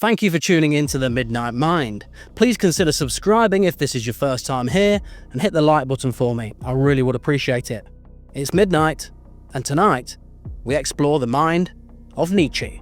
Thank you for tuning in to The Midnight Mind. Please consider subscribing if this is your first time here, and hit the like button for me. I really would appreciate it. It's midnight, and tonight we explore the mind of Nietzsche.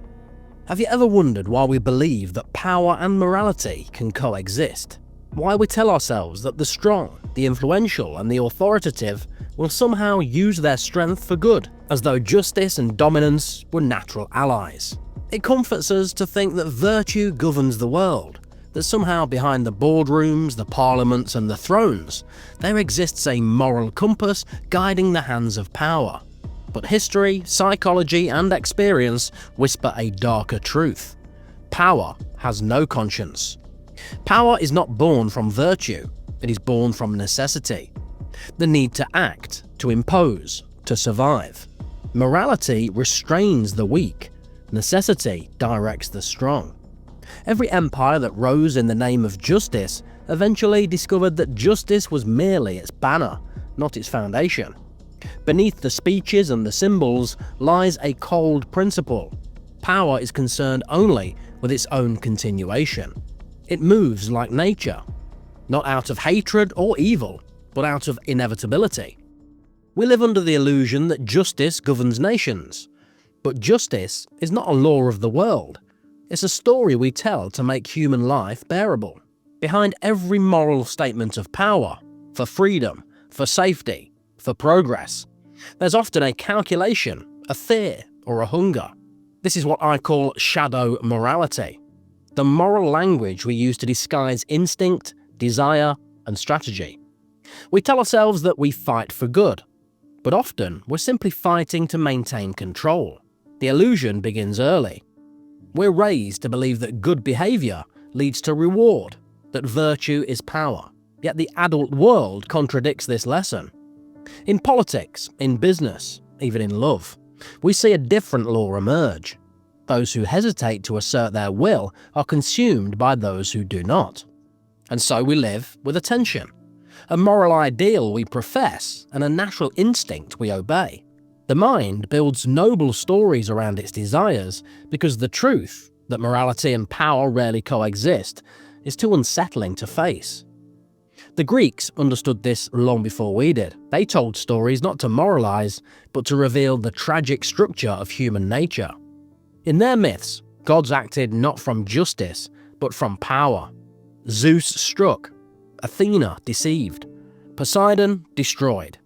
Have you ever wondered why we believe that power and morality can coexist? Why we tell ourselves that the strong, the influential, and the authoritative will somehow use their strength for good, as though justice and dominance were natural allies? It comforts us to think that virtue governs the world, that somehow behind the boardrooms, the parliaments, and the thrones, there exists a moral compass guiding the hands of power. But history, psychology, and experience whisper a darker truth. Power has no conscience. Power is not born from virtue, it is born from necessity. The need to act, to impose, to survive. Morality restrains the weak. Necessity directs the strong. Every empire that rose in the name of justice eventually discovered that justice was merely its banner, not its foundation. Beneath the speeches and the symbols lies a cold principle. Power is concerned only with its own continuation. It moves like nature, not out of hatred or evil, but out of inevitability. We live under the illusion that justice governs nations. But justice is not a law of the world. It's a story we tell to make human life bearable. Behind every moral statement of power, for freedom, for safety, for progress, there's often a calculation, a fear, or a hunger. This is what I call shadow morality, the moral language we use to disguise instinct, desire, and strategy. We tell ourselves that we fight for good, but often we're simply fighting to maintain control. The illusion begins early. We're raised to believe that good behavior leads to reward, that virtue is power. Yet the adult world contradicts this lesson. In politics, in business, even in love, we see a different law emerge. Those who hesitate to assert their will are consumed by those who do not. And so we live with a tension, a moral ideal we profess and a natural instinct we obey. The mind builds noble stories around its desires because the truth, that morality and power rarely coexist, is too unsettling to face. The Greeks understood this long before we did. They told stories not to moralize, but to reveal the tragic structure of human nature. In their myths, gods acted not from justice, but from power. Zeus struck, Athena deceived, Poseidon destroyed.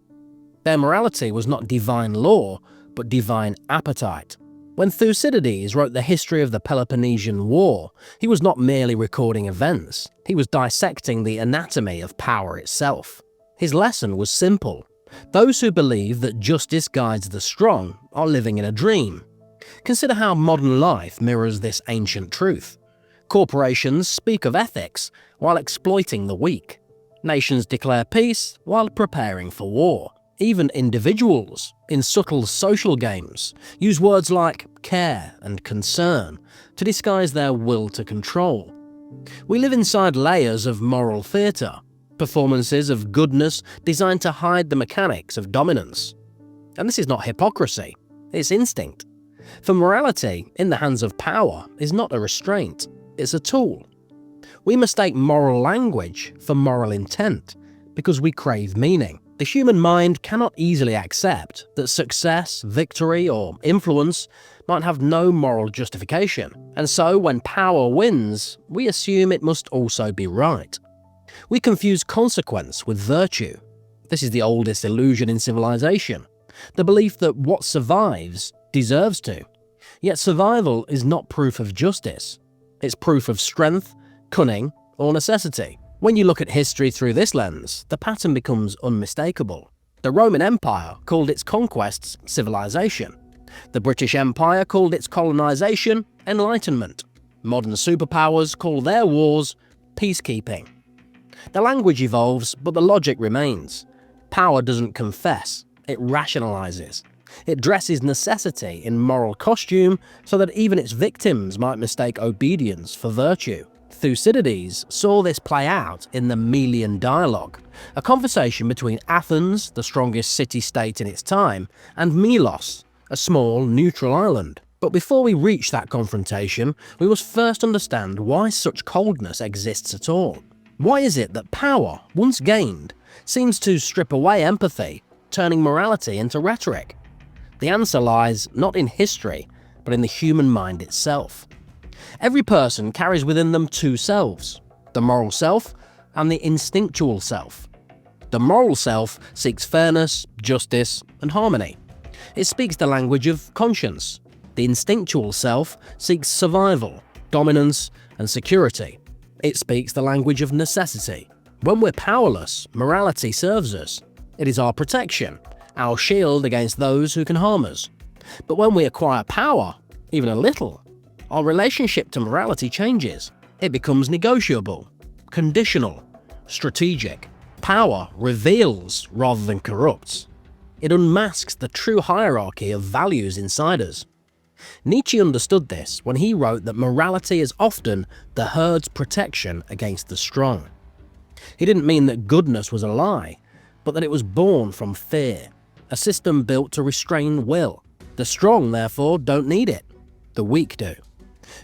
Their morality was not divine law, but divine appetite. When Thucydides wrote the history of the Peloponnesian War, he was not merely recording events, he was dissecting the anatomy of power itself. His lesson was simple. Those who believe that justice guides the strong are living in a dream. Consider how modern life mirrors this ancient truth. Corporations speak of ethics while exploiting the weak. Nations declare peace while preparing for war. Even individuals, in subtle social games, use words like care and concern to disguise their will to control. We live inside layers of moral theatre, performances of goodness designed to hide the mechanics of dominance. And this is not hypocrisy, it's instinct. For morality, in the hands of power, is not a restraint, it's a tool. We mistake moral language for moral intent because we crave meaning. The human mind cannot easily accept that success, victory, or influence might have no moral justification, and so when power wins, we assume it must also be right. We confuse consequence with virtue. This is the oldest illusion in civilization, the belief that what survives deserves to. Yet survival is not proof of justice. It's proof of strength, cunning, or necessity. When you look at history through this lens, the pattern becomes unmistakable. The Roman Empire called its conquests civilization. The British Empire called its colonization enlightenment. Modern superpowers call their wars peacekeeping. The language evolves, but the logic remains. Power doesn't confess, it rationalizes. It dresses necessity in moral costume so that even its victims might mistake obedience for virtue. Thucydides saw this play out in the Melian Dialogue, a conversation between Athens, the strongest city-state in its time, and Melos, a small, neutral island. But before we reach that confrontation, we must first understand why such coldness exists at all. Why is it that power, once gained, seems to strip away empathy, turning morality into rhetoric? The answer lies not in history, but in the human mind itself. Every person carries within them two selves, the moral self and the instinctual self. The moral self seeks fairness, justice, and harmony. It speaks the language of conscience. The instinctual self seeks survival, dominance, and security. It speaks the language of necessity. When we're powerless, morality serves us. It is our protection, our shield against those who can harm us. But when we acquire power, even a little, our relationship to morality changes. It becomes negotiable, conditional, strategic. Power reveals rather than corrupts. It unmasks the true hierarchy of values inside us. Nietzsche understood this when he wrote that morality is often the herd's protection against the strong. He didn't mean that goodness was a lie, but that it was born from fear, a system built to restrain will. The strong, therefore, don't need it. The weak do.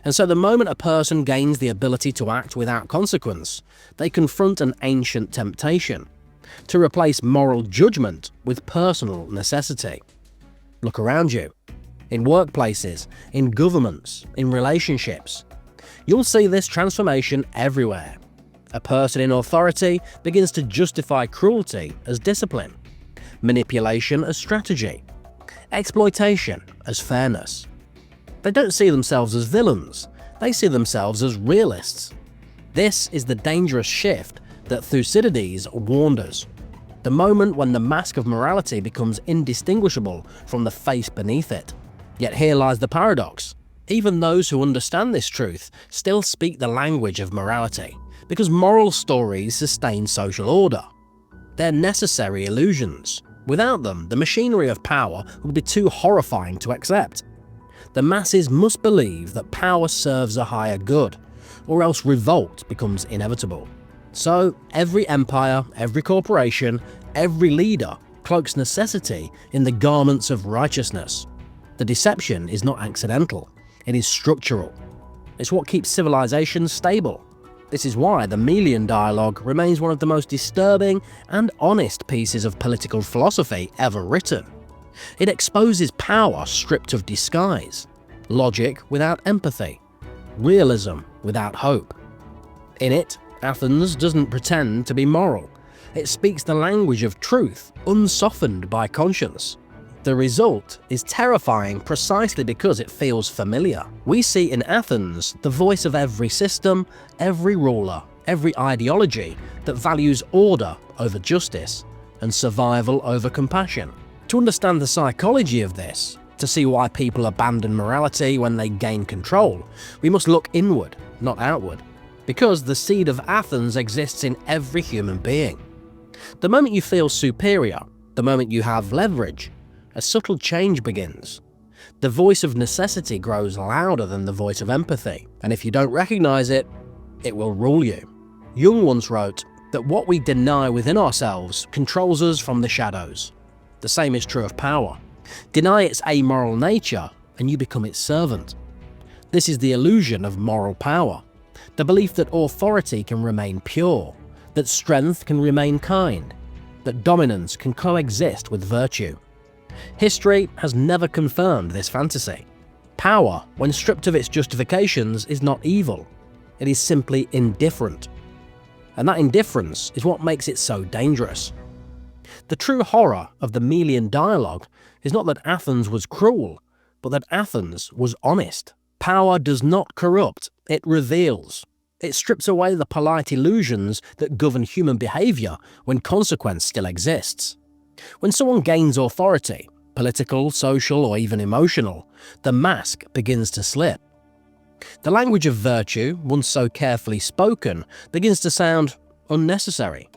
And so the moment a person gains the ability to act without consequence, they confront an ancient temptation to replace moral judgment with personal necessity. Look around you. In workplaces, in governments, in relationships. You'll see this transformation everywhere. A person in authority begins to justify cruelty as discipline, manipulation as strategy, exploitation as fairness. They don't see themselves as villains, they see themselves as realists. This is the dangerous shift that Thucydides warned us. The moment when the mask of morality becomes indistinguishable from the face beneath it. Yet here lies the paradox. Even those who understand this truth still speak the language of morality, because moral stories sustain social order. They're necessary illusions. Without them, the machinery of power would be too horrifying to accept. The masses must believe that power serves a higher good, or else revolt becomes inevitable. So, every empire, every corporation, every leader cloaks necessity in the garments of righteousness. The deception is not accidental, it is structural. It's what keeps civilization stable. This is why the Melian Dialogue remains one of the most disturbing and honest pieces of political philosophy ever written. It exposes power stripped of disguise, logic without empathy, realism without hope. In it, Athens doesn't pretend to be moral. It speaks the language of truth, unsoftened by conscience. The result is terrifying precisely because it feels familiar. We see in Athens the voice of every system, every ruler, every ideology that values order over justice and survival over compassion. To understand the psychology of this, to see why people abandon morality when they gain control, we must look inward, not outward. Because the seed of Athens exists in every human being. The moment you feel superior, the moment you have leverage, a subtle change begins. The voice of necessity grows louder than the voice of empathy, and if you don't recognize it, it will rule you. Jung once wrote that what we deny within ourselves controls us from the shadows. The same is true of power. Deny its amoral nature, and you become its servant. This is the illusion of moral power, the belief that authority can remain pure, that strength can remain kind, that dominance can coexist with virtue. History has never confirmed this fantasy. Power, when stripped of its justifications, is not evil. It is simply indifferent. And that indifference is what makes it so dangerous. The true horror of the Melian Dialogue is not that Athens was cruel, but that Athens was honest. Power does not corrupt, it reveals. It strips away the polite illusions that govern human behaviour when consequence still exists. When someone gains authority, political, social, or even emotional, the mask begins to slip. The language of virtue, once so carefully spoken, begins to sound unnecessary.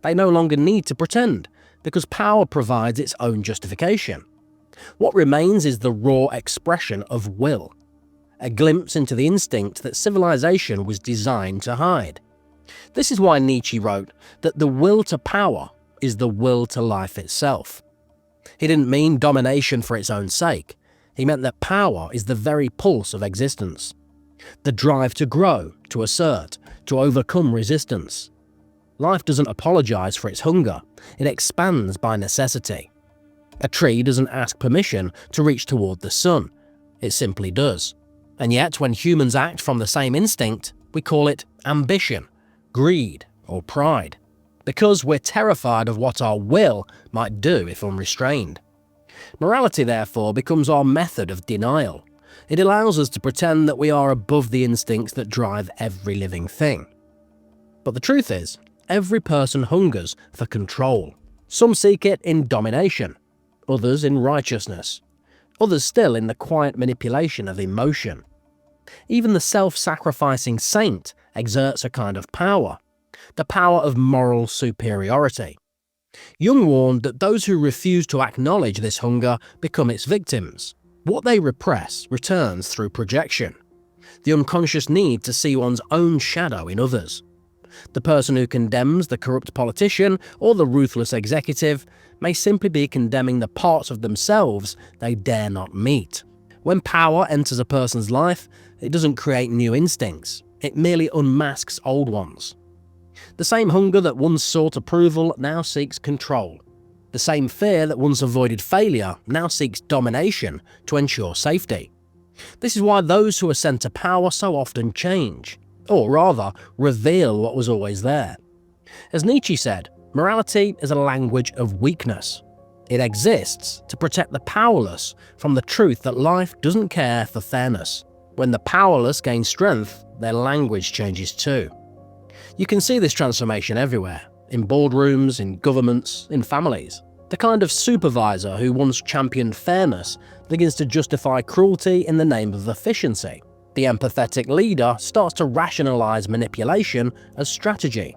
They no longer need to pretend, because power provides its own justification. What remains is the raw expression of will, a glimpse into the instinct that civilization was designed to hide. This is why Nietzsche wrote that the will to power is the will to life itself. He didn't mean domination for its own sake. He meant that power is the very pulse of existence. The drive to grow, to assert, to overcome resistance. Life doesn't apologize for its hunger, it expands by necessity. A tree doesn't ask permission to reach toward the sun, it simply does. And yet, when humans act from the same instinct, we call it ambition, greed, or pride, because we're terrified of what our will might do if unrestrained. Morality, therefore, becomes our method of denial. It allows us to pretend that we are above the instincts that drive every living thing. But the truth is, every person hungers for control. Some seek it in domination, others in righteousness, others still in the quiet manipulation of emotion. Even the self-sacrificing saint exerts a kind of power, the power of moral superiority. Jung warned that those who refuse to acknowledge this hunger become its victims. What they repress returns through projection, the unconscious need to see one's own shadow in others. The person who condemns the corrupt politician or the ruthless executive may simply be condemning the parts of themselves they dare not meet. When power enters a person's life, it doesn't create new instincts, it merely unmasks old ones. The same hunger that once sought approval now seeks control. The same fear that once avoided failure now seeks domination to ensure safety. This is why those who are sent to power so often change, or rather, reveal what was always there. As Nietzsche said, morality is a language of weakness. It exists to protect the powerless from the truth that life doesn't care for fairness. When the powerless gain strength, their language changes too. You can see this transformation everywhere, in boardrooms, in governments, in families. The kind of supervisor who once championed fairness begins to justify cruelty in the name of efficiency. The empathetic leader starts to rationalize manipulation as strategy.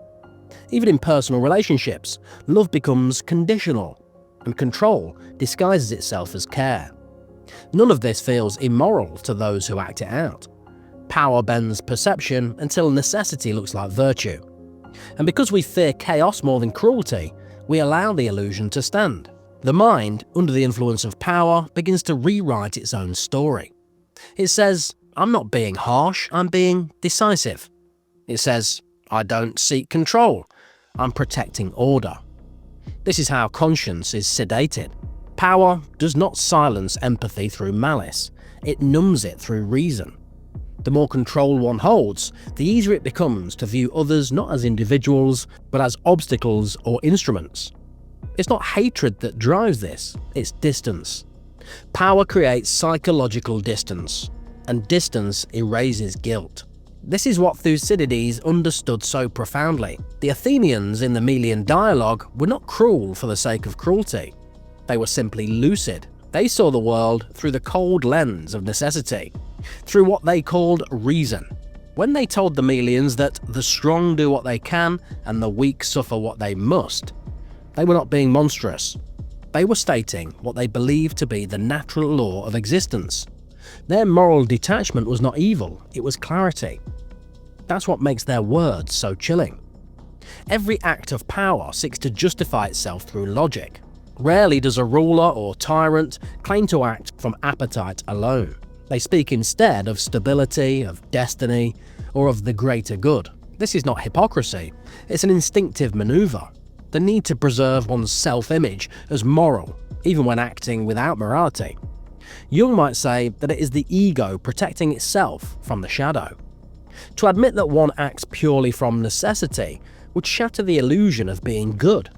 Even in personal relationships, love becomes conditional, and control disguises itself as care. None of this feels immoral to those who act it out. Power bends perception until necessity looks like virtue. And because we fear chaos more than cruelty, we allow the illusion to stand. The mind, under the influence of power, begins to rewrite its own story. It says, I'm not being harsh, I'm being decisive. It says, I don't seek control, I'm protecting order. This is how conscience is sedated. Power does not silence empathy through malice, it numbs it through reason. The more control one holds, the easier it becomes to view others not as individuals, but as obstacles or instruments. It's not hatred that drives this, it's distance. Power creates psychological distance, and distance erases guilt. This is what Thucydides understood so profoundly. The Athenians in the Melian Dialogue were not cruel for the sake of cruelty. They were simply lucid. They saw the world through the cold lens of necessity, through what they called reason. When they told the Melians that the strong do what they can and the weak suffer what they must, they were not being monstrous. They were stating what they believed to be the natural law of existence. Their moral detachment was not evil, it was clarity. That's what makes their words so chilling. Every act of power seeks to justify itself through logic. Rarely does a ruler or tyrant claim to act from appetite alone. They speak instead of stability, of destiny, or of the greater good. This is not hypocrisy, it's an instinctive maneuver. The need to preserve one's self-image as moral, even when acting without morality. Jung might say that it is the ego protecting itself from the shadow. To admit that one acts purely from necessity would shatter the illusion of being good.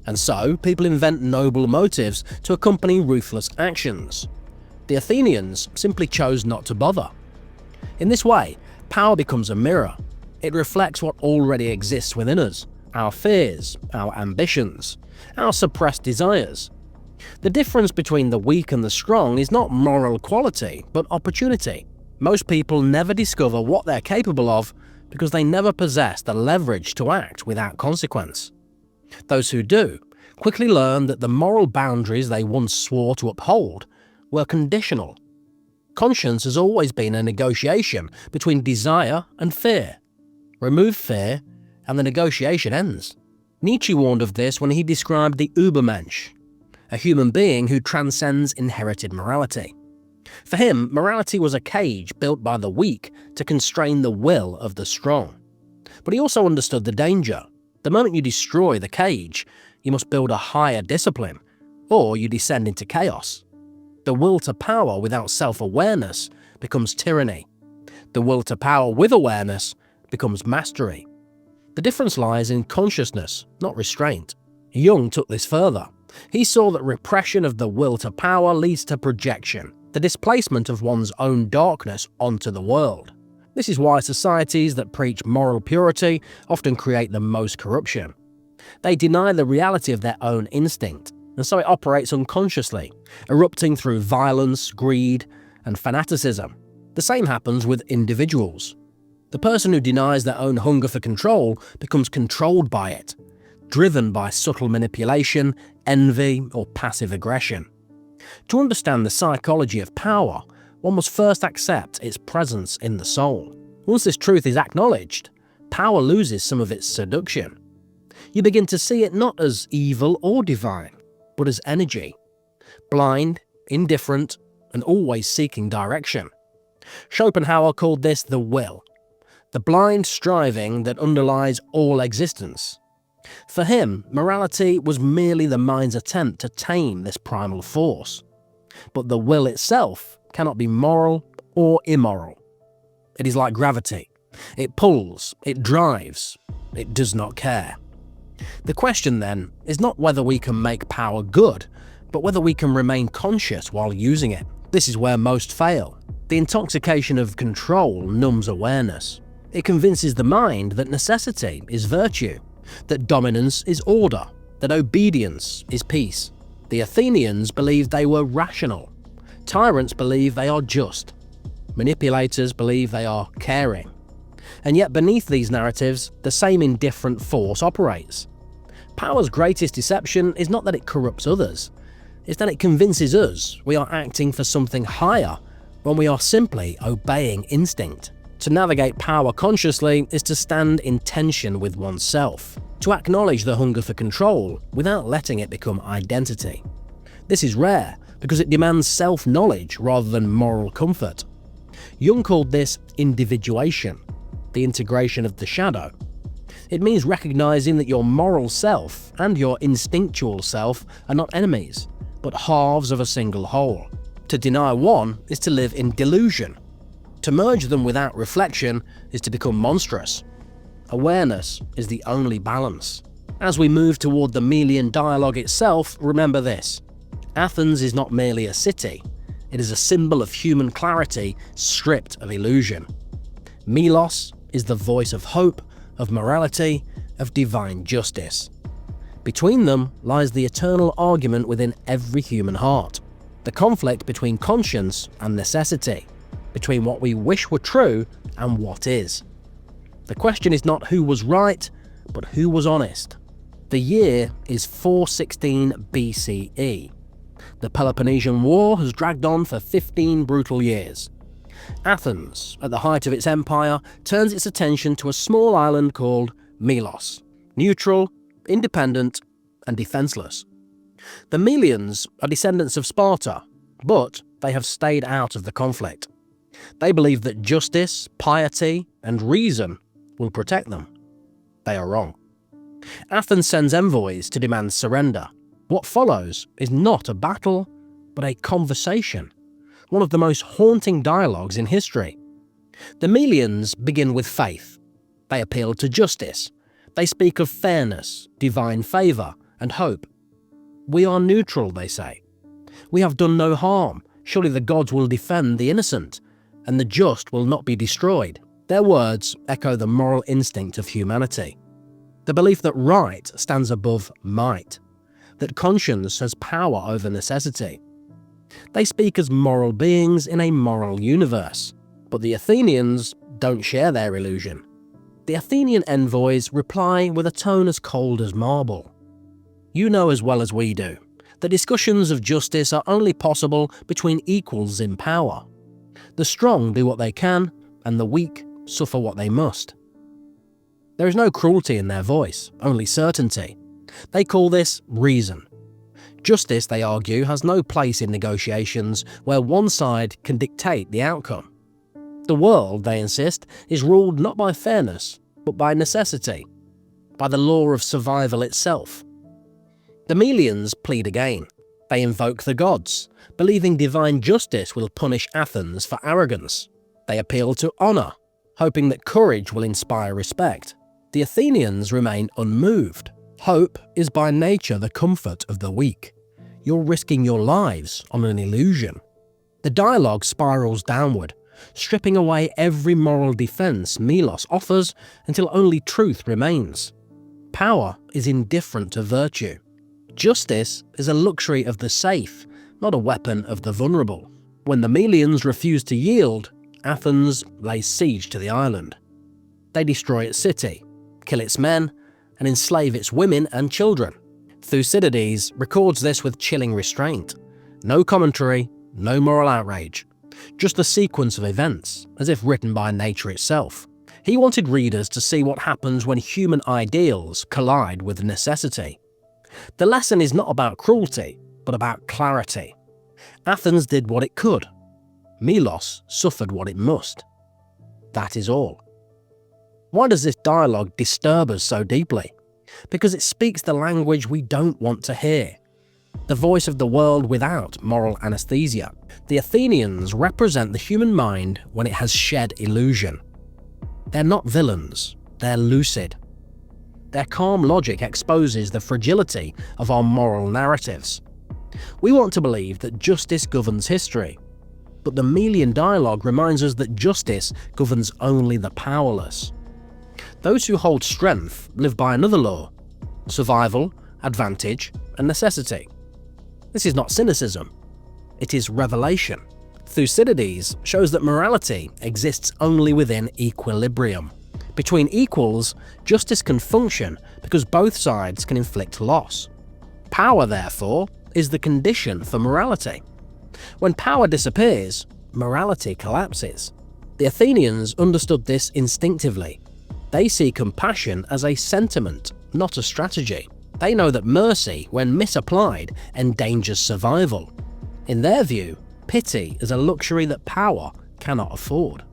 And so, people invent noble motives to accompany ruthless actions. The Athenians simply chose not to bother. In this way, power becomes a mirror. It reflects what already exists within us, our fears, our ambitions, our suppressed desires. The difference between the weak and the strong is not moral quality, but opportunity. Most people never discover what they're capable of because they never possess the leverage to act without consequence. Those who do quickly learn that the moral boundaries they once swore to uphold were conditional. Conscience has always been a negotiation between desire and fear. Remove fear, and the negotiation ends. Nietzsche warned of this when he described the Übermensch, a human being who transcends inherited morality. For him, morality was a cage built by the weak to constrain the will of the strong. But he also understood the danger. The moment you destroy the cage, you must build a higher discipline, or you descend into chaos. The will to power without self-awareness becomes tyranny. The will to power with awareness becomes mastery. The difference lies in consciousness, not restraint. Jung took this further. He saw that repression of the will to power leads to projection, the displacement of one's own darkness onto the world. This is why societies that preach moral purity often create the most corruption. They deny the reality of their own instinct, and so it operates unconsciously, erupting through violence, greed, and fanaticism. The same happens with individuals. The person who denies their own hunger for control becomes controlled by it, driven by subtle manipulation, envy, or passive aggression. To understand the psychology of power, one must first accept its presence in the soul. Once this truth is acknowledged, power loses some of its seduction. You begin to see it not as evil or divine, but as energy, blind, indifferent, and always seeking direction. Schopenhauer called this the will, the blind striving that underlies all existence. For him, morality was merely the mind's attempt to tame this primal force. But the will itself cannot be moral or immoral. It is like gravity. It pulls, it drives, it does not care. The question then is not whether we can make power good, but whether we can remain conscious while using it. This is where most fail. The intoxication of control numbs awareness. It convinces the mind that necessity is virtue, that dominance is order, that obedience is peace. The Athenians believed they were rational. Tyrants believe they are just. Manipulators believe they are caring. And yet beneath these narratives, the same indifferent force operates. Power's greatest deception is not that it corrupts others, it's that it convinces us we are acting for something higher when we are simply obeying instinct. To navigate power consciously is to stand in tension with oneself, to acknowledge the hunger for control without letting it become identity. This is rare because it demands self-knowledge rather than moral comfort. Jung called this individuation, the integration of the shadow. It means recognizing that your moral self and your instinctual self are not enemies, but halves of a single whole. To deny one is to live in delusion. To merge them without reflection is to become monstrous. Awareness is the only balance. As we move toward the Melian Dialogue itself, remember this. Athens is not merely a city, it is a symbol of human clarity stripped of illusion. Melos is the voice of hope, of morality, of divine justice. Between them lies the eternal argument within every human heart, the conflict between conscience and necessity, between what we wish were true and what is. The question is not who was right, but who was honest. The year is 416 BCE. The Peloponnesian War has dragged on for 15 brutal years. Athens, at the height of its empire, turns its attention to a small island called Melos, neutral, independent, and defenseless. The Melians are descendants of Sparta, but they have stayed out of the conflict. They believe that justice, piety, and reason will protect them. They are wrong. Athens sends envoys to demand surrender. What follows is not a battle, but a conversation, one of the most haunting dialogues in history. The Melians begin with faith. They appeal to justice. They speak of fairness, divine favour, and hope. We are neutral, they say. We have done no harm. Surely the gods will defend the innocent, and the just will not be destroyed. Their words echo the moral instinct of humanity. The belief that right stands above might, that conscience has power over necessity. They speak as moral beings in a moral universe, but the Athenians don't share their illusion. The Athenian envoys reply with a tone as cold as marble. You know as well as we do, that discussions of justice are only possible between equals in power. The strong do what they can, and the weak suffer what they must. There is no cruelty in their voice, only certainty. They call this reason. Justice, they argue, has no place in negotiations where one side can dictate the outcome. The world, they insist, is ruled not by fairness, but by necessity, by the law of survival itself. The Melians plead again. They invoke the gods, believing divine justice will punish Athens for arrogance. They appeal to honour, hoping that courage will inspire respect. The Athenians remain unmoved. Hope is by nature the comfort of the weak. You're risking your lives on an illusion. The dialogue spirals downward, stripping away every moral defence Melos offers until only truth remains. Power is indifferent to virtue. Justice is a luxury of the safe, not a weapon of the vulnerable. When the Melians refuse to yield, Athens lays siege to the island. They destroy its city, kill its men, and enslave its women and children. Thucydides records this with chilling restraint. No commentary, no moral outrage. Just a sequence of events, as if written by nature itself. He wanted readers to see what happens when human ideals collide with necessity. The lesson is not about cruelty, but about clarity. Athens did what it could. Melos suffered what it must. That is all. Why does this dialogue disturb us so deeply? Because it speaks the language we don't want to hear. The voice of the world without moral anesthesia. The Athenians represent the human mind when it has shed illusion. They're not villains, they're lucid. Their calm logic exposes the fragility of our moral narratives. We want to believe that justice governs history, but the Melian Dialogue reminds us that justice governs only the powerless. Those who hold strength live by another law: survival, advantage, and necessity. This is not cynicism, it is revelation. Thucydides shows that morality exists only within equilibrium. Between equals, justice can function because both sides can inflict loss. Power, therefore, is the condition for morality. When power disappears, morality collapses. The Athenians understood this instinctively. They see compassion as a sentiment, not a strategy. They know that mercy, when misapplied, endangers survival. In their view, pity is a luxury that power cannot afford.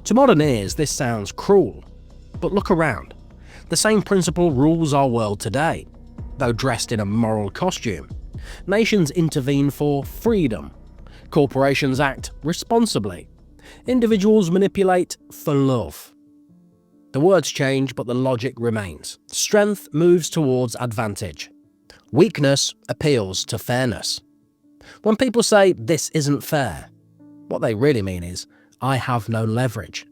To modern ears, this sounds cruel, but look around. The same principle rules our world today, though dressed in a moral costume. Nations intervene for freedom. Corporations act responsibly. Individuals manipulate for love. The words change, but the logic remains. Strength moves towards advantage. Weakness appeals to fairness. When people say, "this isn't fair," what they really mean is, "I have no leverage."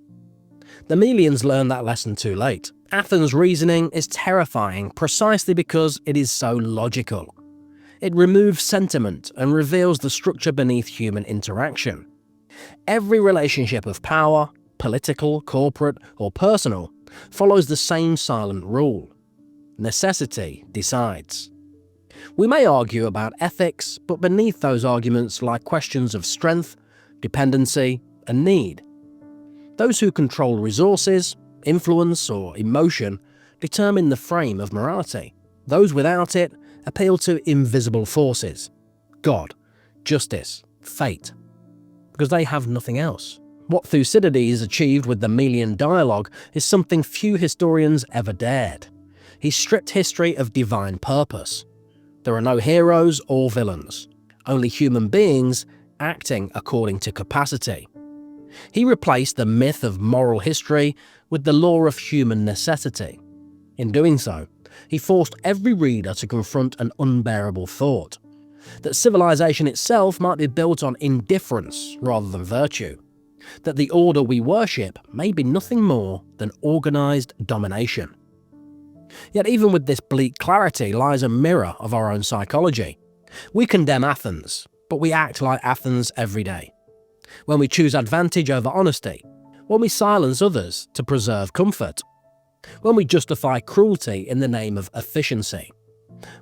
The Melians learned that lesson too late. Athens' reasoning is terrifying precisely because it is so logical. It removes sentiment and reveals the structure beneath human interaction. Every relationship of power, political, corporate, or personal, follows the same silent rule. Necessity decides. We may argue about ethics, but beneath those arguments lie questions of strength, dependency, and need. Those who control resources, influence, or emotion determine the frame of morality. Those without it appeal to invisible forces: God, justice, fate, because they have nothing else. What Thucydides achieved with the Melian Dialogue is something few historians ever dared. He stripped history of divine purpose. There are no heroes or villains, only human beings acting according to capacity. He replaced the myth of moral history with the law of human necessity. In doing so, he forced every reader to confront an unbearable thought: that civilization itself might be built on indifference rather than virtue, that the order we worship may be nothing more than organized domination. Yet even with this bleak clarity lies a mirror of our own psychology. We condemn Athens, but we act like Athens every day. When we choose advantage over honesty, when we silence others to preserve comfort, when we justify cruelty in the name of efficiency,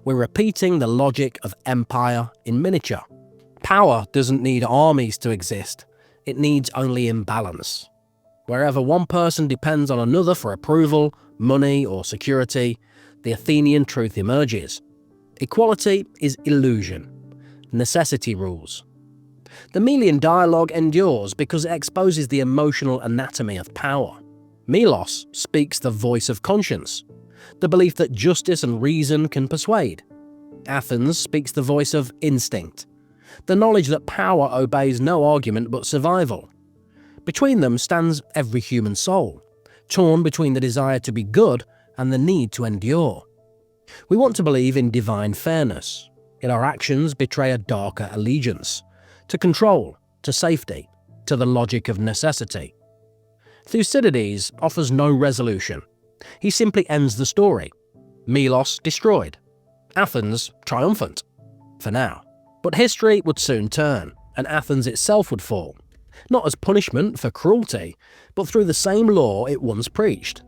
we're repeating the logic of empire in miniature. Power doesn't need armies to exist, it needs only imbalance. Wherever one person depends on another for approval, money, or security, the Athenian truth emerges. Equality is illusion. Necessity rules. The Melian Dialogue endures because it exposes the emotional anatomy of power. Melos speaks the voice of conscience, the belief that justice and reason can persuade. Athens speaks the voice of instinct, the knowledge that power obeys no argument but survival. Between them stands every human soul, torn between the desire to be good and the need to endure. We want to believe in divine fairness, yet our actions betray a darker allegiance, to control, to safety, to the logic of necessity. Thucydides offers no resolution. He simply ends the story. Melos destroyed. Athens triumphant. For now. But history would soon turn, and Athens itself would fall. Not as punishment for cruelty, but through the same law it once preached.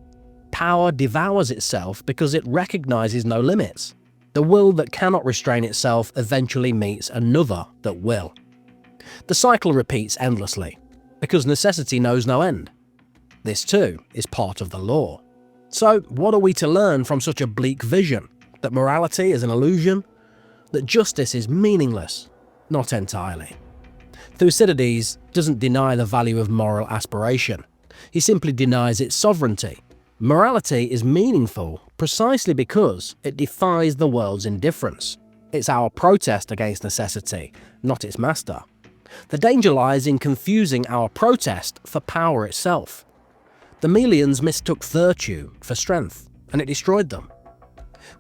Power devours itself because it recognizes no limits. The will that cannot restrain itself eventually meets another that will. The cycle repeats endlessly, because necessity knows no end. This too is part of the law. So what are we to learn from such a bleak vision? That morality is an illusion? That justice is meaningless? Not entirely. Thucydides doesn't deny the value of moral aspiration. He simply denies its sovereignty. Morality is meaningful precisely because it defies the world's indifference. It's our protest against necessity, not its master. The danger lies in confusing our protest for power itself. The Melians mistook virtue for strength, and it destroyed them.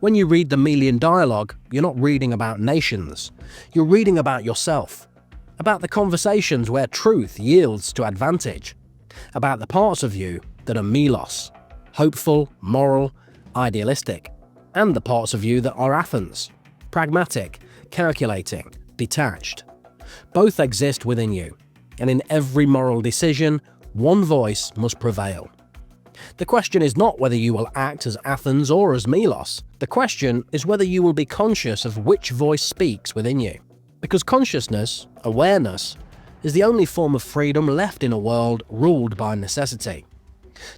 When you read the Melian Dialogue, you're not reading about nations. You're reading about yourself. About the conversations where truth yields to advantage. About the parts of you that are Melos, hopeful, moral, idealistic. And the parts of you that are Athens, pragmatic, calculating, detached. Both exist within you, and in every moral decision, one voice must prevail. The question is not whether you will act as Athens or as Melos. The question is whether you will be conscious of which voice speaks within you. Because consciousness, awareness, is the only form of freedom left in a world ruled by necessity.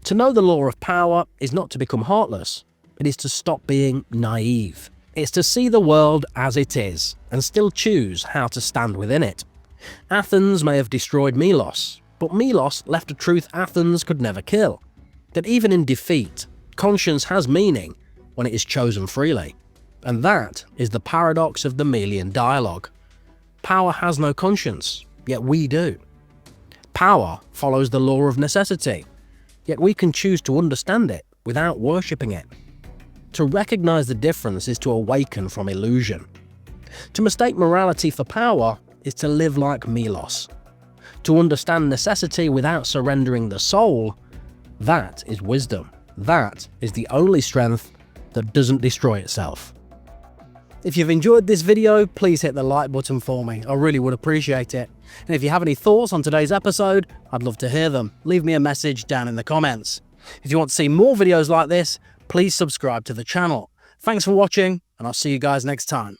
To know the law of power is not to become heartless. It is to stop being naive. It's to see the world as it is and still choose how to stand within it. Athens may have destroyed Melos, but Melos left a truth Athens could never kill. That even in defeat, conscience has meaning when it is chosen freely. And that is the paradox of the Melian Dialogue. Power has no conscience, yet we do. Power follows the law of necessity, yet we can choose to understand it without worshipping it. To recognize the difference is to awaken from illusion. To mistake morality for power is to live like Melos. To understand necessity without surrendering the soul, that is wisdom. That is the only strength that doesn't destroy itself. If you've enjoyed this video, please hit the like button for me. I really would appreciate it. And if you have any thoughts on today's episode, I'd love to hear them. Leave me a message down in the comments. If you want to see more videos like this, please subscribe to the channel. Thanks for watching, and I'll see you guys next time.